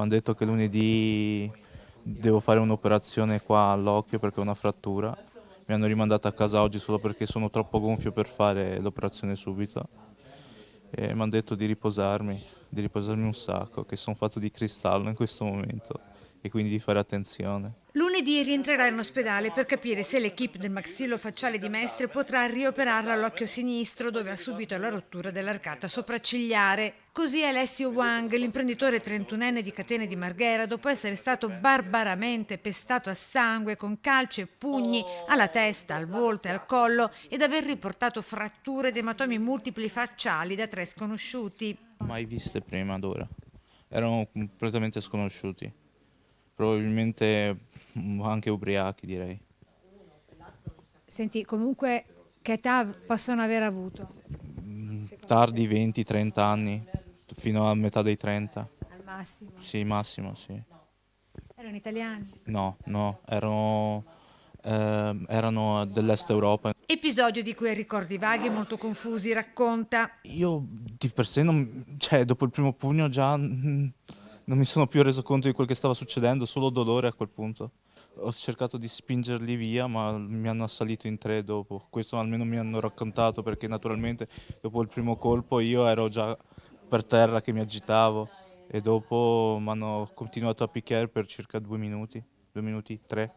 Mi hanno detto che lunedì devo fare un'operazione qua all'occhio perché ho una frattura. Mi hanno rimandato a casa oggi solo perché sono troppo gonfio per fare l'operazione subito. E mi hanno detto di riposarmi un sacco, che sono fatto di cristallo in questo momento e quindi di fare attenzione. Lunedì rientrerà in ospedale per capire se l'equipe del maxillofacciale di Mestre potrà rioperarla all'occhio sinistro dove ha subito la rottura dell'arcata sopraccigliare. Così Alessio Wang, l'imprenditore 31enne di Catene di Marghera, dopo essere stato barbaramente pestato a sangue con calci e pugni alla testa, al volto e al collo ed aver riportato fratture ed ematomi multipli facciali da 3 sconosciuti. Mai viste prima d'ora. Erano completamente sconosciuti. Probabilmente anche ubriachi, direi. Senti, comunque che età possono aver avuto? Tardi 20-30 anni, fino a metà dei 30. Al massimo. Sì, massimo, sì. Erano italiani. No, no, erano dell'Est Europa. Episodio di cui ha ricordi vaghi e molto confusi, racconta. Io di per sé non, cioè, dopo il primo pugno già non mi sono più reso conto di quel che stava succedendo, solo dolore a quel punto. Ho cercato di spingerli via, ma mi hanno assalito in tre dopo. Questo almeno mi hanno raccontato, perché naturalmente dopo il primo colpo io ero già per terra che mi agitavo e dopo mi hanno continuato a picchiare per circa 2 minuti, 3.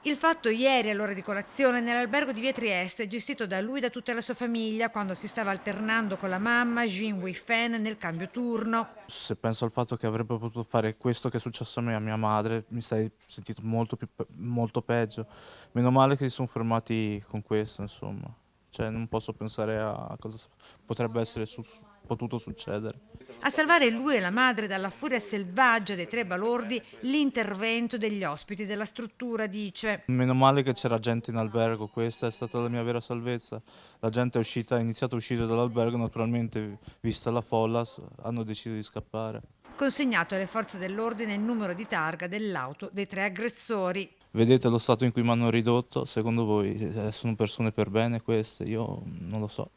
Il fatto ieri all'ora di colazione nell'albergo di via Trieste, gestito da lui e da tutta la sua famiglia, quando si stava alternando con la mamma, Jin Wei-Fen, nel cambio turno. Se penso al fatto che avrebbe potuto fare questo che è successo a me e a mia madre, mi sarei sentito molto peggio. Meno male che si sono fermati con questo, insomma. Cioè, non posso pensare a cosa potrebbe essere potuto succedere. A salvare lui e la madre dalla furia selvaggia dei 3 balordi, l'intervento degli ospiti della struttura, dice. Meno male che c'era gente in albergo, questa è stata la mia vera salvezza. La gente è uscita, ha iniziato a uscire dall'albergo, naturalmente, vista la folla, hanno deciso di scappare. Consegnato alle forze dell'ordine il numero di targa dell'auto dei 3 aggressori. Vedete lo stato in cui mi hanno ridotto? Secondo voi sono persone per bene queste? Io non lo so.